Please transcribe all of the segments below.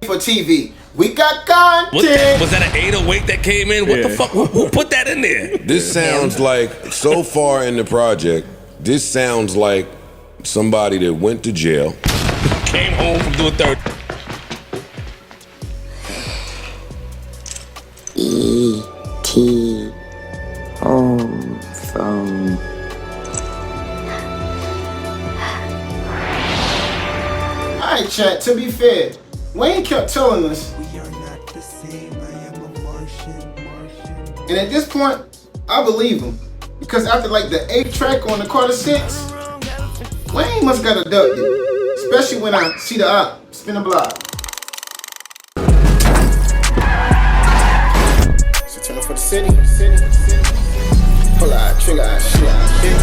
for TV. We got content. Was that an 808 that came in? What the fuck? Who put that in there? This sounds like, so far in the project, this sounds like somebody that went to jail. Came home from doing third. E.T. home phone. Alright, chat, to be fair, Wayne kept telling us. We are not the same. I am a Martian. And at this point, I believe him. Because after like the 8th track on the Carter 6, Wayne must got abducted. Especially when I see the op spin a block. So turn for the city. Pull out, trigger out, shit out, hit.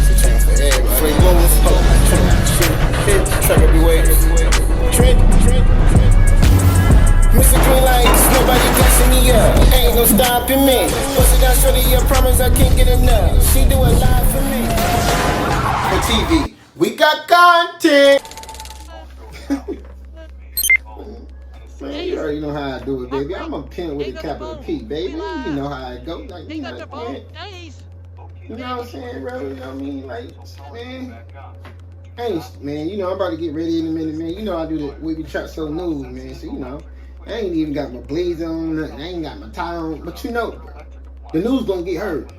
So turn for everybody. Free moves, pull out, trigger out, shit, hit. Track everywhere. Trent. Mr. Green Lights, nobody gassing me up. Ain't no stopping me. Bust it down, shorty, I promise I can't get enough. She do it live for me. For TV, we got content. Man, you already know how I do it, baby. I'm a pin with a capital P, baby. You know how I go. Like, you know what I'm saying, bro? You know what I mean? Like, man. Man, you know, I'm about to get ready in a minute, man. You know I do the Wavy Trap So News, man. So, you know, I ain't even got my blazer on, nothing. I ain't got my tie on. But you know, the news gonna get heard.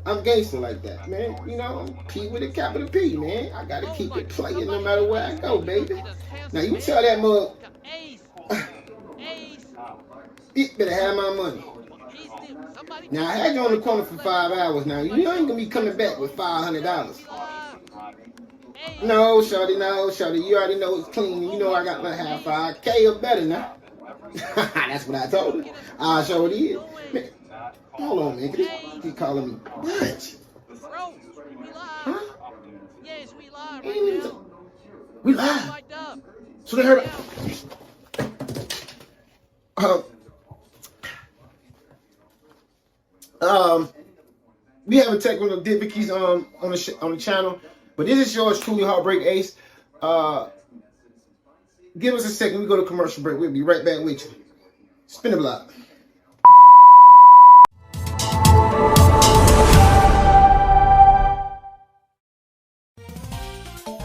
I'm gangster like that, man. You know, I'm P with a capital P, man. I gotta keep it playing no matter where I go, baby. Now, you tell that mug, it better have my money. Now, I had you on the corner for 5 hours now. You ain't gonna be coming back with $500. No, shawty, you already know it's clean. You know I got my half $5K or better now. That's what I told her. I sure did. Man, hold on, man. Keep calling me. What? Huh? Yes, we live. We live. So they heard. We have a technical difficulties on the channel. But this is yours truly, HeartBreak Ace. Give us a second. We go to commercial break. We'll be right back with you. Spin the block.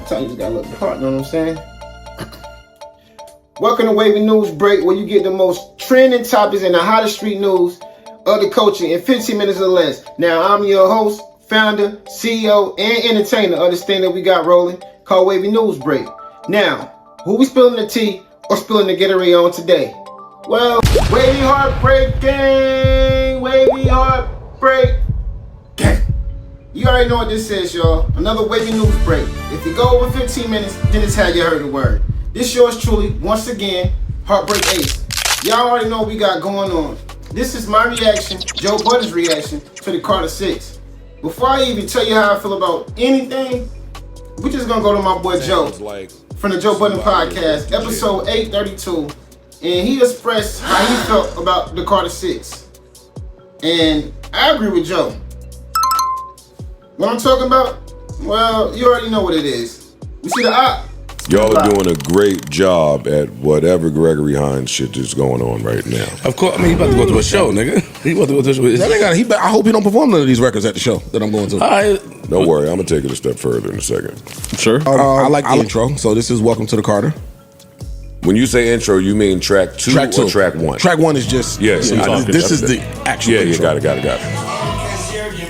Sometimes you got a little partner, know what I'm saying? Welcome to Wavy News Break, where you get the most trending topics and the hottest street news of the culture in 15 minutes or less. Now, I'm your host, founder, CEO, and entertainer of this thing that we got rolling called Wavy News Break. Now, who we spilling the tea or spilling the Gatorade on today? Well, Wavy Heartbreak Gang! Wavy Heartbreak Gang! You already know what this is, y'all. Another Wavy News Break. If you go over 15 minutes, then it's how you heard the word. This yours truly, once again, HeartBreak Ace. Y'all already know what we got going on. This is my reaction, Joe Budden's reaction to the Carter 6. Before I even tell you how I feel about anything, we're just gonna go to my boy Joe from the Joe Budden podcast, episode 832, and he expressed how he felt about the Carter 6. And I agree with Joe. What I'm talking about? Well, you already know what it is. We see the op. Y'all are doing a great job at whatever Gregory Hines shit is going on right now. Of course, I mean, he about to go to a show, nigga. He about to go to a show. I hope he don't perform none of these records at the show that I'm going to. Don't worry, I'm gonna take it a step further in a second. Sure. I like the intro. So this is Welcome to the Carter. When you say intro, you mean track two or track one? Track one is just yes. This is the actual intro. Got it.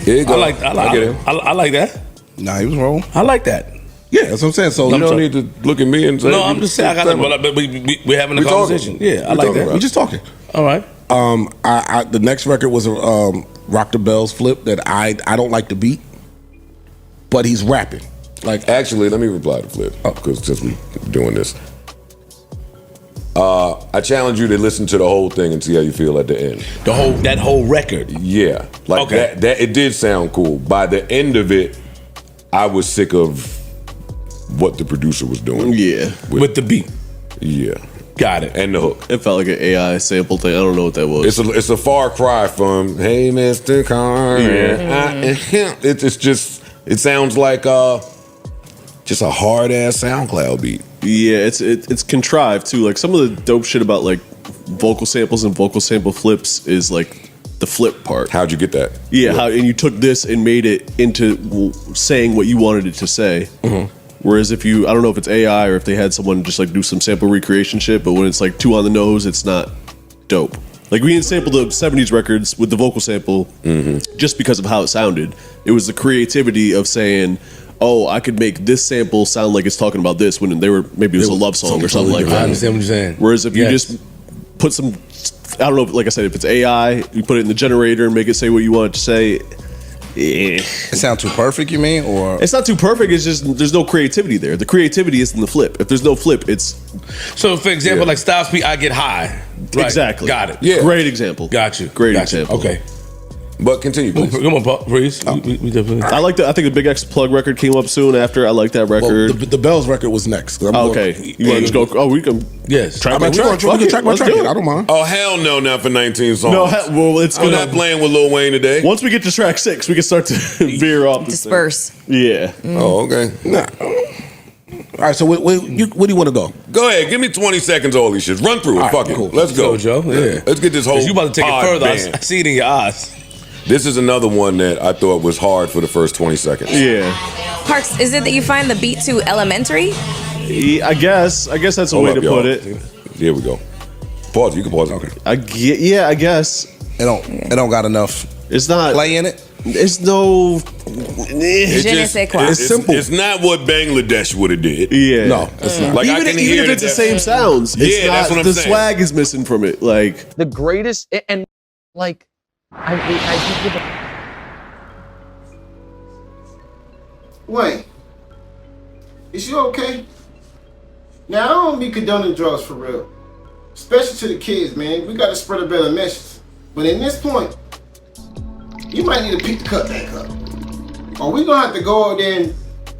Here you go. I like that. Nah, he was wrong. I like that. Yeah, that's what I'm saying. So you don't need to look at me and say. No, I'm just saying. I got but we're having a conversation. Yeah, I like that. We're just talking. All right. The next record was a Rock the Bells flip that I don't like the beat, but he's rapping. Like, actually, let me reply to Flip because since we're doing this, I challenge you to listen to the whole thing and see how you feel at the end. That whole record. Yeah, like that it did sound cool. By the end of it, I was sick of what the producer was doing. Yeah, with the beat. Yeah, got it. And the hook. It felt like an AI sample thing. I don't know what that was. It's a far cry from "Hey, Mr. Carter." It's just it sounds like just a hard ass SoundCloud beat. Yeah, it's contrived too. Like some of the dope shit about like vocal samples and vocal sample flips is like the flip part. How'd you get that? Yeah, and you took this and made it into saying what you wanted it to say. Whereas if you, I don't know if it's AI or if they had someone just like do some sample recreation shit, but when it's like too on the nose, it's not dope. Like we didn't sample the 70s records with the vocal sample just because of how it sounded. It was the creativity of saying, oh, I could make this sample sound like it's talking about this when they were, maybe it was a love song or something like that. I understand what you're saying. Whereas if you just put some, I don't know, like I said, if it's AI, you put it in the generator and make it say what you want it to say. It sound too perfect, you mean? Or it's not too perfect, it's just there's no creativity there. The creativity is in the flip. If there's no flip, it's so for example, like Styles P, I Get High. Right. Exactly. Got it. Yeah. Great example. Got you. Great Got example. You. Okay. But continue, please. Come on, Paul, please. We definitely. I think the Big X Plug record came up soon after. I like that record. Well, the Bells record was next. Okay. You want to just go? Oh, we can. Yes. Track by track. We can track by track. I don't mind. Oh, hell no, not for 19 songs. No, well, it's I'm not playing with Lil Wayne today. Once we get to track 6, we can start to veer off. Disperse. Yeah. Oh, okay. Nah. All right, so where do you want to go? Go ahead, give me 20 seconds, all these shits. Run through it. All right, Fuck it. cool. Let's go. So, Joe, yeah. Let's get this whole. You about to take it pod further. band. I see it in your eyes. This is another one that I thought was hard for the first 20 seconds. Yeah. Parks, is it that you find the beat too elementary? I guess that's a way to put it. Here we go. Pause. You can pause. Okay. I guess. it don't got enough It's not play in it. It's no. It's simple. It's not what Bangladesh would have did. Yeah. No, it's not. Like even I can even hear if it's the that- same sounds, it's Yeah, not, that's what I'm the saying. swag is missing from it. Like the greatest, and like I think Wayne, is you okay? Now I don't be condoning drugs for real, especially to the kids, man. We gotta spread a better message. But in this point, you might need to pick the cut back up, or we gonna have to go out there and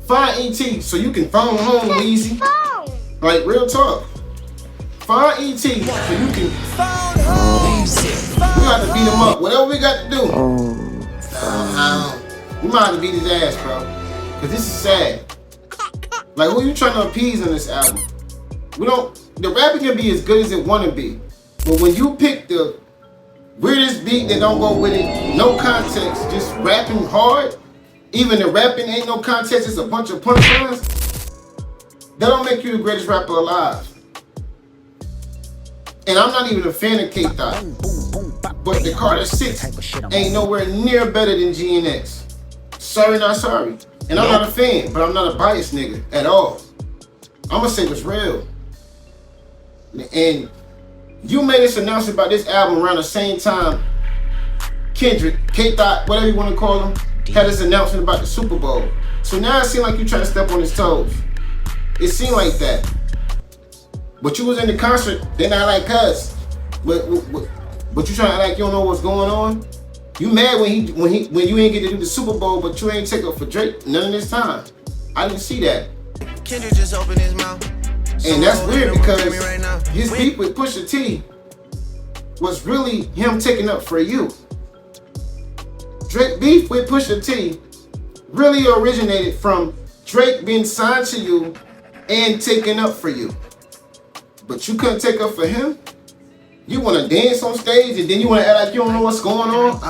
find ET so you can phone home easy. Like real talk, find ET so you can. We got to beat him up. Whatever we got to do. We might have to beat his ass, bro. Cause this is sad. Like, who you trying to appease on this album? The rapping can be as good as it wanna be. But when you pick the weirdest beat that don't go with it, no context, just rapping hard, even the rapping ain't no context, it's a bunch of punchlines, that don't make you the greatest rapper alive. And I'm not even a fan of K-Thot. But the Carter 6 ain't nowhere near better than GNX. Sorry, not sorry. And I'm not a fan, but I'm not a biased nigga at all. I'm gonna say what's real. And you made this announcement about this album around the same time Kendrick, K-Thot, whatever you want to call him, had this announcement about the Super Bowl. So now it seems like you trying to step on his toes. It seemed like that. But you was in the concert, they not like us. But you trying to act like you don't know what's going on? You mad when you ain't get to do the Super Bowl, but you ain't take up for Drake none of this time. I didn't see that. Kendrick just opened his mouth. And that's weird because his beef with Pusha T was really him taking up for you. Drake beef with Pusha T really originated from Drake being signed to you and taking up for you. But you couldn't take up for him? You want to dance on stage and then you want to act like you don't know what's going on?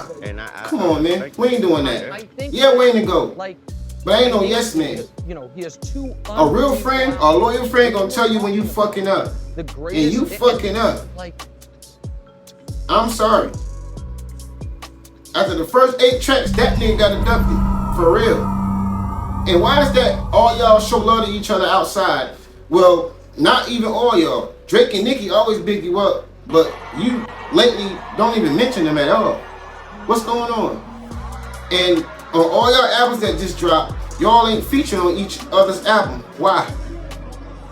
Come on, man. We ain't doing that. Yeah, Wayne to go. But I ain't no yes man. you know, he has two. A real friend, a loyal friend gonna tell you when you fucking up. The greatest. And you fucking up. Like, I'm sorry. After the first 8 tracks, that nigga got abducted. For real. And why is that all y'all show love to each other outside? Well, not even all y'all. Drake and Nicki always big you up, but you lately don't even mention them at all. What's going on? And on all y'all albums that just dropped, y'all ain't featured on each other's album. Why?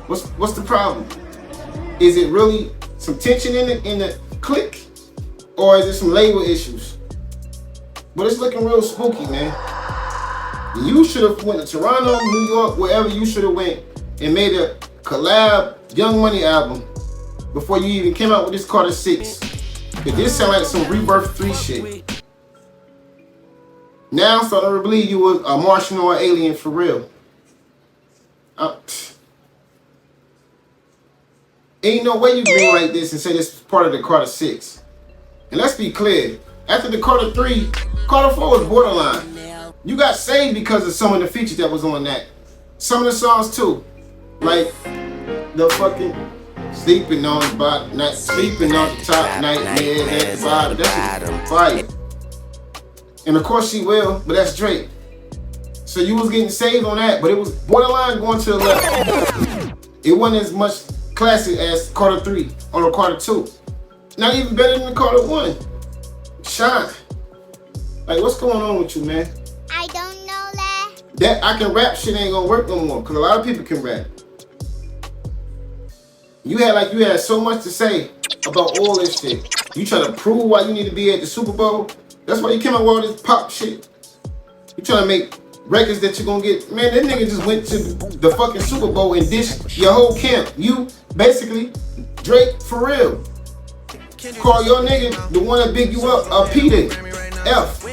What's the problem? Is it really some tension in the clique? Or is it some label issues? But it's looking real spooky, man. You should have went to Toronto, New York, wherever you should have went and made a collab Young Money album before you even came out with this Carter 6. But this sound like some Rebirth 3 shit. Now I'm starting to believe you was a Martian or an alien for real. Ain't no way you green like this and say this is part of the Carter 6. And let's be clear, after the Carter 3, Carter 4 was borderline. You got saved because of some of the features that was on that. Some of the songs too. Like the fucking sleeping on the bottom, not sleeping on the top, nightmares at the bottom. That's fire. And of course she will, but that's Drake. So you was getting saved on that, but it was borderline going to the left. It wasn't as much classic as Carter 3 or Carter 2. Not even better than the Carter 1. Shine. Like, what's going on with you, man? I don't know that. That I can rap shit ain't gonna work no more, because a lot of people can rap. You had so much to say about all this shit. You trying to prove why you need to be at the Super Bowl. That's why you came out with all this pop shit. You trying to make records that you're gonna get. Man, that nigga just went to the fucking Super Bowl and dissed your whole camp. You basically Drake for real. Call your nigga the one that big you up a P. F.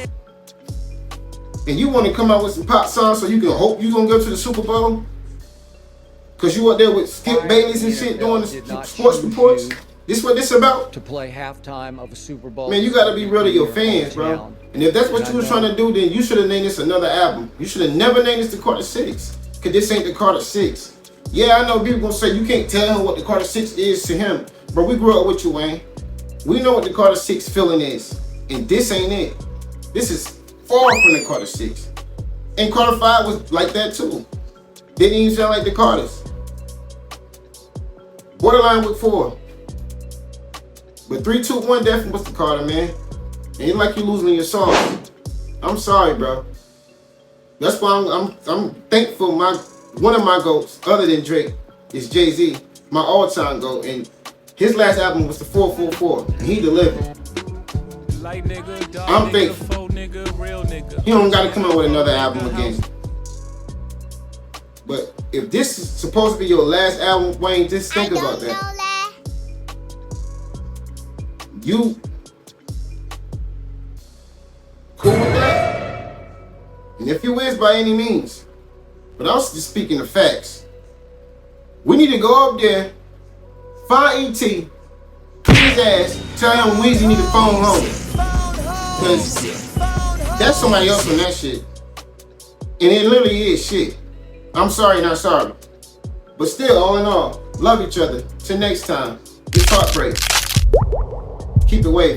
And you want to come out with some pop songs so you can hope you gonna go to the Super Bowl? Cause you up there with Skip Bayless and shit doing the sports reports. This what this about? To play halftime of a Super Bowl. Man, you gotta be real to your fans, bro. And if that's what you was trying to do, then you should have named this another album. You should have never named this the Carter 6. Cause this ain't the Carter 6. Yeah, I know people gonna say you can't tell him what the Carter 6 is to him. But we grew up with you, Wayne. We know what the Carter 6 feeling is. And this ain't it. This is far from the Carter 6. And Carter 5 was like that too. Didn't even sound like the Carters. Borderline with 4. But 3, 2, 1 definitely was the Carter, man. Ain't like you losing your soul. I'm sorry, bro. That's why I'm thankful. One of my goats, other than Drake, is Jay-Z, my all-time goat. And his last album was the 444. And he delivered. I'm thankful. He don't gotta come out with another album again. But if this is supposed to be your last album, Wayne, just think about that. You cool with that? And if you is by any means, but I'm just speaking of facts. We need to go up there, find E.T., kick his ass, tell him Weezy need to phone home. Because that's somebody else on that shit. And it literally is shit. I'm sorry, not sorry. But still, all in all, love each other. Till next time, it's HeartBreak. Keep it wavy.